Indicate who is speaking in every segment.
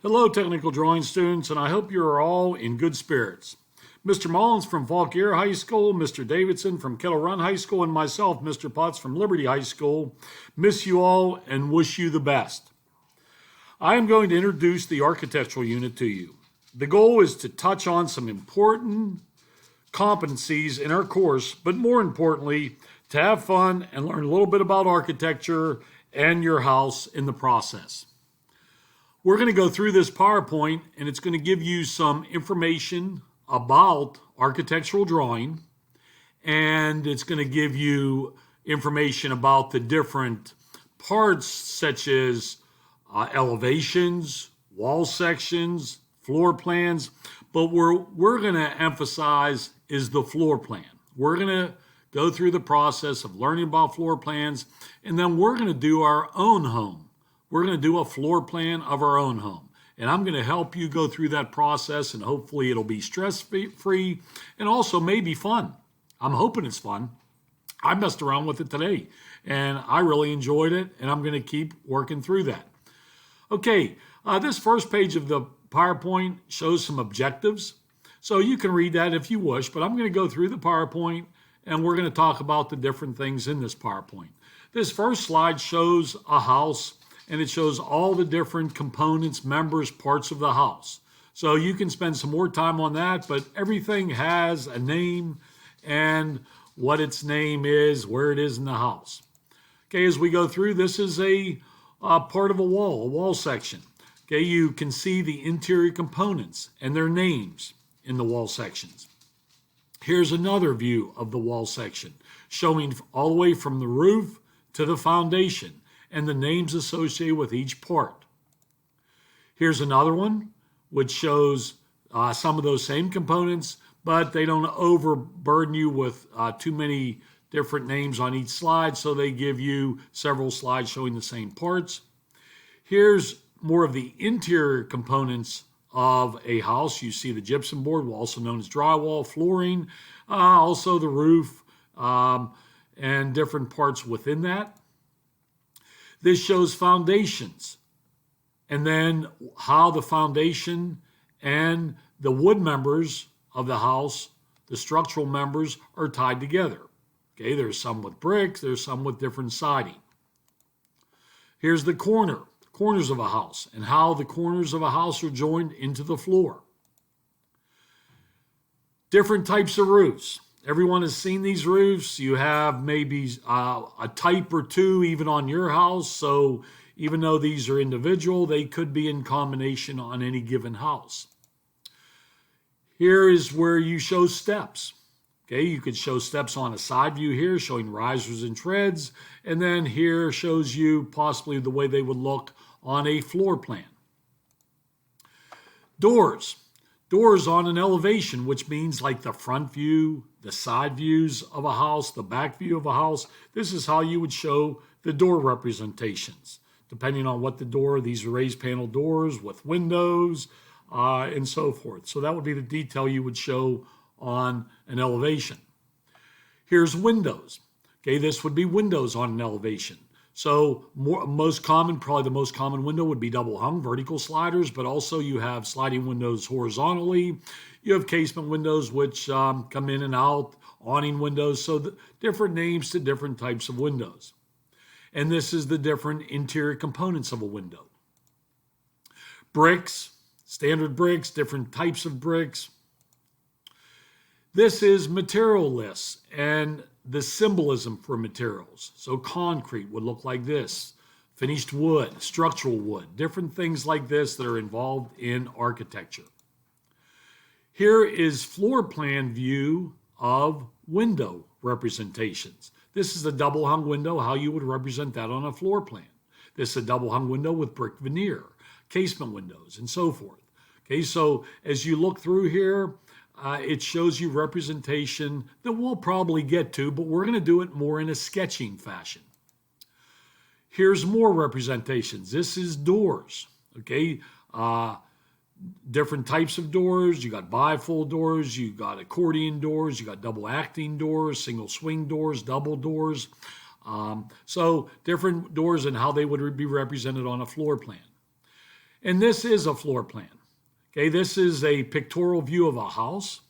Speaker 1: Hello, technical drawing students, and I hope you are all in good spirits. Mr. Mullins from Fauquier High School, Mr. Davidson from Kettle Run High School, and myself, Mr. Potts from Liberty High School, miss you all and wish you the best. I am going to introduce the architectural unit to you. The goal is to touch on some important competencies in our course, but more importantly, to have fun and learn a little bit about architecture and your house in the process. We're going to go through this PowerPoint, and it's going to give you some information about architectural drawing, and it's going to give you information about the different parts such as elevations, wall sections, floor plans, but we're going to emphasize is the floor plan. We're going to go through the process of learning about floor plans, and then we're going to do our own home. We're going to do a floor plan of our own home. And I'm going to help you go through that process, and hopefully it'll be stress-free and also maybe fun. I'm hoping it's fun. I messed around with it today, and I really enjoyed it, and I'm going to keep working through that. Okay, this first page of the PowerPoint shows some objectives. So you can read that if you wish, but I'm going to go through the PowerPoint, and we're going to talk about the different things in this PowerPoint. This first slide shows a house, and it shows all the different components, members, parts of the house. So you can spend some more time on that, but everything has a name and what its name is, where it is in the house. Okay, as we go through, this is a part of a wall section. Okay, you can see the interior components and their names in the wall sections. Here's another view of the wall section, showing all the way from the roof to the foundation and the names associated with each part. Here's another one, which shows some of those same components, but they don't overburden you with too many different names on each slide, so they give you several slides showing the same parts. Here's more of the interior components of a house. You see the gypsum board, also known as drywall, flooring, also the roof, and different parts within that. This shows foundations, and then how the foundation and the wood members of the house, the structural members, are tied together. Okay, there's some with bricks, there's some with different siding. Here's the corners of a house, and how the corners of a house are joined into the floor. Different types of roofs. Everyone has seen these roofs. You have maybe a type or two even on your house. So even though these are individual, they could be in combination on any given house. Here is where you show steps. Okay, you could show steps on a side view here, showing risers and treads. And then here shows you possibly the way they would look on a floor plan. Doors on an elevation, which means like the front view, the side views of a house, the back view of a house. This is how you would show the door representations. Depending on what the door, these are raised panel doors with windows and so forth. So that would be the detail you would show on an elevation. Here's windows. Okay, this would be windows on an elevation. So probably the most common window would be double hung vertical sliders, but also you have sliding windows horizontally. You have casement windows which come in and out, awning windows, so different names to different types of windows. And this is the different interior components of a window. Bricks, standard bricks, different types of bricks. This is material lists and the symbolism for materials. So concrete would look like this, finished wood, structural wood, different things like this that are involved in architecture. Here is floor plan view of window representations. This is a double hung window, how you would represent that on a floor plan. This is a double hung window with brick veneer, casement windows, and so forth. Okay, so as you look through here, it shows you representation that we'll probably get to, but we're going to do it more in a sketching fashion. Here's more representations. This is doors, okay? Different types of doors. You got bifold doors, you got accordion doors, you got double acting doors, single swing doors, double doors. So different doors and how they would be represented on a floor plan. And this is a floor plan. Okay, this is a pictorial view of a house.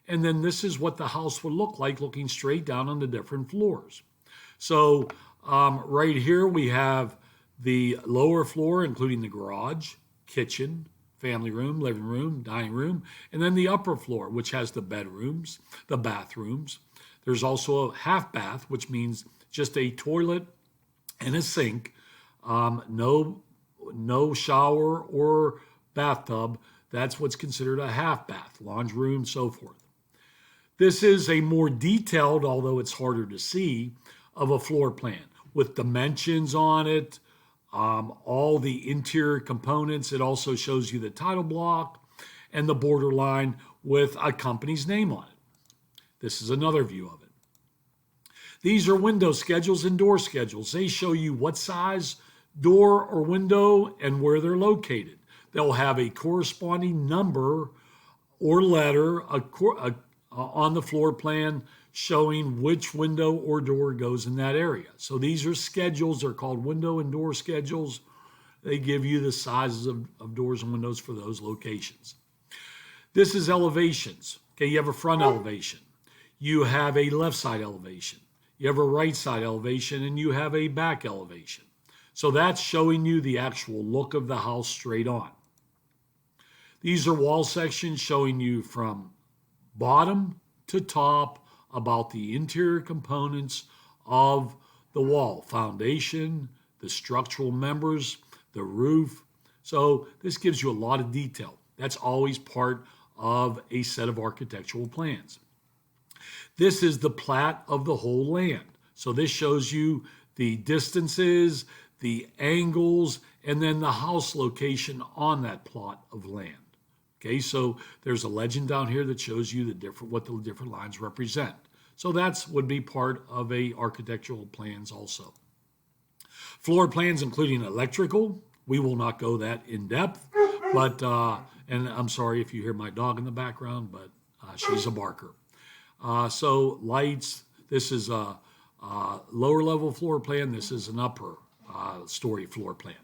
Speaker 1: And then this is what the house would look like looking straight down on the different floors. So right here we have the lower floor, including the garage, kitchen, family room, living room, dining room, and then the upper floor, which has the bedrooms, the bathrooms. There's also a half bath, which means just a toilet and a sink, no shower or bathtub. That's what's considered a half bath, laundry room, so forth. This is a more detailed, although it's harder to see, of a floor plan with dimensions on it, all the interior components. It also shows you the title block and the borderline with a company's name on it. This is another view of it. These are window schedules and door schedules. They show you what size door or window and where they're located. They'll have a corresponding number or letter on the floor plan showing which window or door goes in that area. So these are schedules. They're called window and door schedules. They give you the sizes of doors and windows for those locations. This is elevations. Okay, you have a front elevation. You have a left side elevation. You have a right side elevation, and you have a back elevation. So that's showing you the actual look of the house straight on. These are wall sections showing you from bottom to top about the interior components of the wall, foundation, the structural members, the roof. So this gives you a lot of detail. That's always part of a set of architectural plans. This is the plat of the whole land. So this shows you the distances, the angles, and then the house location on that plot of land. Okay, so there's a legend down here that shows you what the different lines represent. So that would be part of a architectural plans also. Floor plans including electrical. We will not go that in depth, but and I'm sorry if you hear my dog in the background, but she's a barker. So lights. This is a lower level floor plan. This is an upper story floor plan,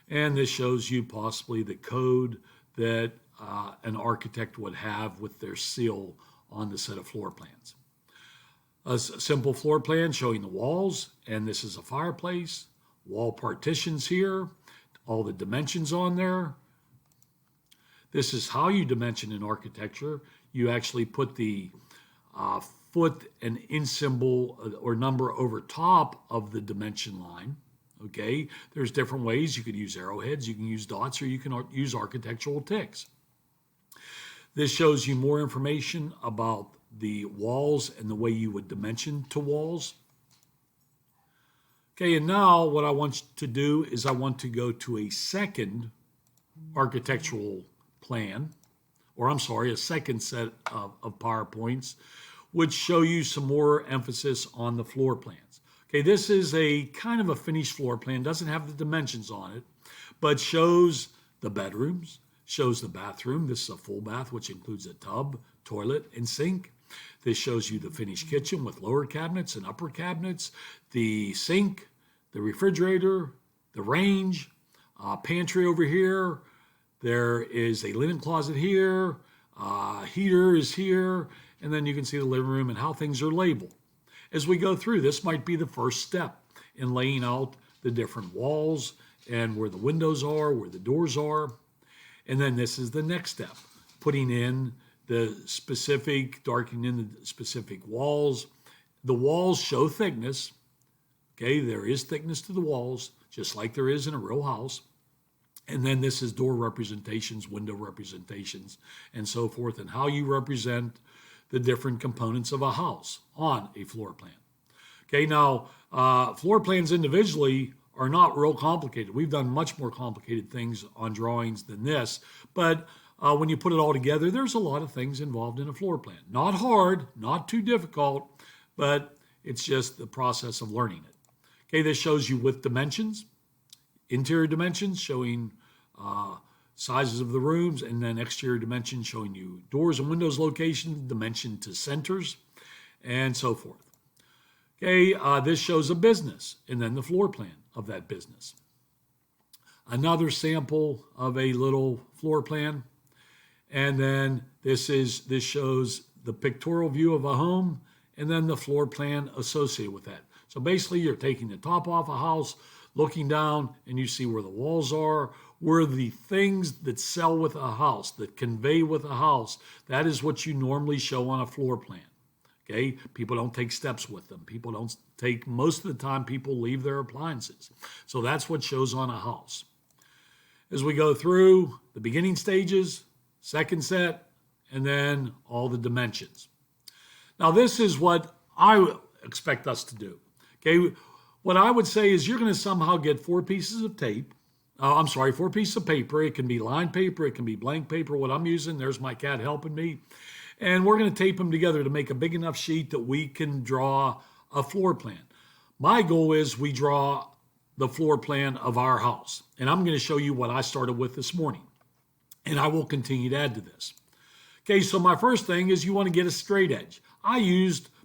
Speaker 1: and this shows you possibly the code that an architect would have with their seal on the set of floor plans. A simple floor plan showing the walls, and this is a fireplace, wall partitions here, all the dimensions on there. This is how you dimension in architecture. You actually put the foot and inch symbol or number over top of the dimension line. Okay, there's different ways. You could use arrowheads, you can use dots, or you can use architectural ticks. This shows you more information about the walls and the way you would dimension to walls. Okay, and now what I want to do is I want to go to a second architectural plan, or I'm sorry, a second set of PowerPoints, which show you some more emphasis on the floor plans. Okay, this is a kind of a finished floor plan, doesn't have the dimensions on it, but shows the bedrooms, shows the bathroom. This is a full bath, which includes a tub, toilet, and sink. This shows you the finished kitchen with lower cabinets and upper cabinets, the sink, the refrigerator, the range, pantry over here. There is a linen closet here, heater is here, and then you can see the living room and how things are labeled. As we go through, this might be the first step in laying out the different walls and where the windows are, where the doors are. And then this is the next step, putting in the specific, darkening in the specific walls. The walls show thickness. Okay, there is thickness to the walls, just like there is in a real house. And then this is door representations, window representations, and so forth, and how you represent the different components of a house on a floor plan. Okay, now floor plans individually are not real complicated. We've done much more complicated things on drawings than this, but when you put it all together, there's a lot of things involved in a floor plan. Not hard, not too difficult, but it's just the process of learning it. Okay, this shows you with dimensions, interior dimensions showing sizes of the rooms, and then exterior dimensions showing you doors and windows location, dimension to centers, and so forth. Okay, this shows a business, and then the floor plan of that business. another sample of a little floor plan. And then this shows the pictorial view of a home and then the floor plan associated with that. So basically you're taking the top off a house, looking down, and you see where the walls are, where the things that sell with a house, that convey with a house, that is what you normally show on a floor plan. Okay, people don't take steps with them. People don't take, most of the time people leave their appliances. So that's what shows on a house. As we go through the beginning stages, second set, and then all the dimensions. Now this is what I expect us to do. Okay, what I would say is you're going to somehow get 4 pieces of tape. 4 pieces of paper. It can be lined paper, it can be blank paper. What I'm using, there's my cat helping me. And we're going to tape them together to make a big enough sheet that we can draw a floor plan. My goal is we draw the floor plan of our house. And I'm going to show you what I started with this morning. And I will continue to add to this. Okay, so my first thing is you want to get a straight edge.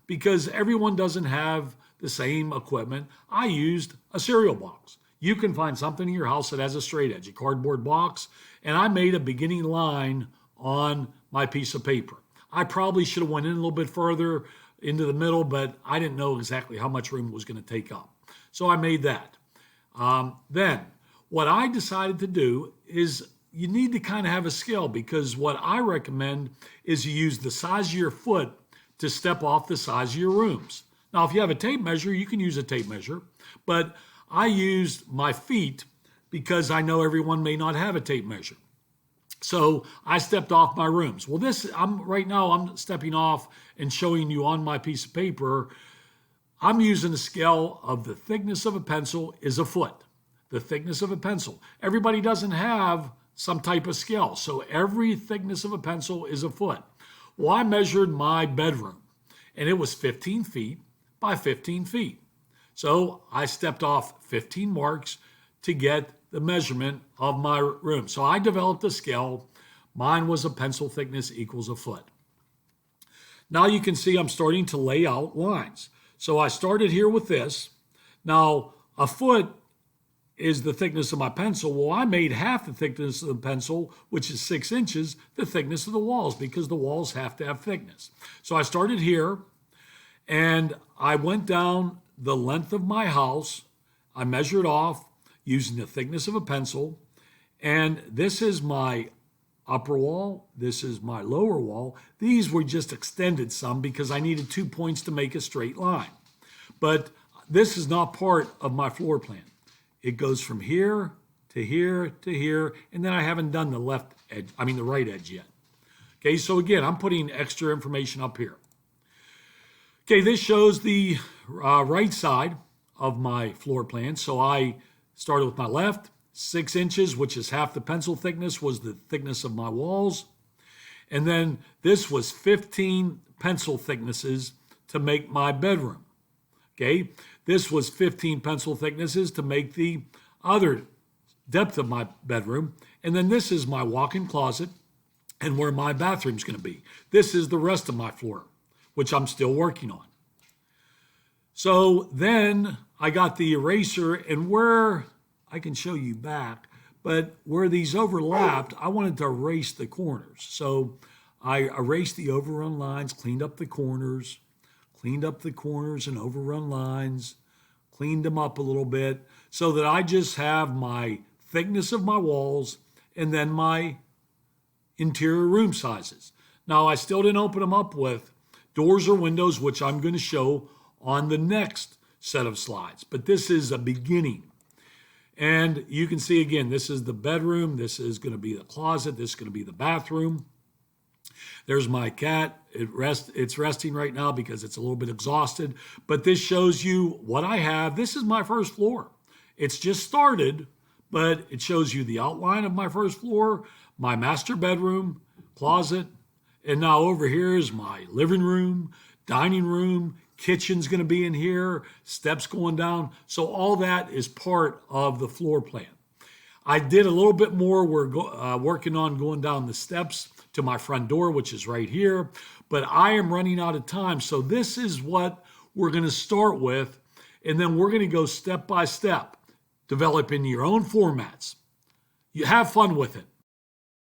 Speaker 1: Because everyone doesn't have the same equipment, I used a cereal box. You can find something in your house that has a straight edge, a cardboard box, and I made a beginning line on my piece of paper. I probably should have went in a little bit further into the middle, but I didn't know exactly how much room it was going to take up. So I made that. Then what I decided to do is you need to kind of have a scale, because what I recommend is you use the size of your foot to step off the size of your rooms. Now, if you have a tape measure, you can use a tape measure, but I used my feet because I know everyone may not have a tape measure. So I stepped off my rooms. Well, right now I'm stepping off and showing you on my piece of paper. I'm using a scale of the thickness of a pencil is a foot. The thickness of a pencil. Everybody doesn't have some type of scale, so every thickness of a pencil is a foot. Well, I measured my bedroom, and it was 15 feet by 15 feet. So I stepped off 15 marks to get the measurement of my room. So I developed a scale. Mine was a pencil thickness equals a foot. Now you can see I'm starting to lay out lines. So I started here with this. Now a foot is the thickness of my pencil. Well, I made half the thickness of the pencil, which is 6 inches, the thickness of the walls, because the walls have to have thickness. So I started here and I went down the length of my house. I measured off using the thickness of a pencil. And this is my upper wall. This is my lower wall. These were just extended some because I needed 2 points to make a straight line. But this is not part of my floor plan. It goes from here to here to here, and then I haven't done the right edge yet. Okay, so again, I'm putting extra information up here. Okay, this shows the right side of my floor plan. So I started with my left, 6 inches, which is half the pencil thickness, was the thickness of my walls. And then this was 15 pencil thicknesses to make my bedroom. Okay, this was 15 pencil thicknesses to make the other depth of my bedroom. And then this is my walk-in closet and where my bathroom's going to be. This is the rest of my floor, which I'm still working on. So then I got the eraser, and where I can show you back, but where these overlapped, I wanted to erase the corners. So I erased the overrun lines, cleaned up the corners and overrun lines, cleaned them up a little bit so that I just have my thickness of my walls and then my interior room sizes. Now, I still didn't open them up with doors or windows, which I'm going to show on the next set of slides, but this is a beginning. And you can see again, this is the bedroom, this is going to be the closet, this is going to be the bathroom. There's my cat. It's resting right now because it's a little bit exhausted, but this shows you what I have. This is my first floor. It's just started, but it shows you the outline of my first floor, my master bedroom, closet, and now over here is my living room, dining room, kitchen's going to be in here, steps going down. So all that is part of the floor plan. I did a little bit more. We're working on going down the steps to my front door, which is right here, but I am running out of time. So this is what we're going to start with, and then we're going to go step by step, developing your own formats. You have fun with it.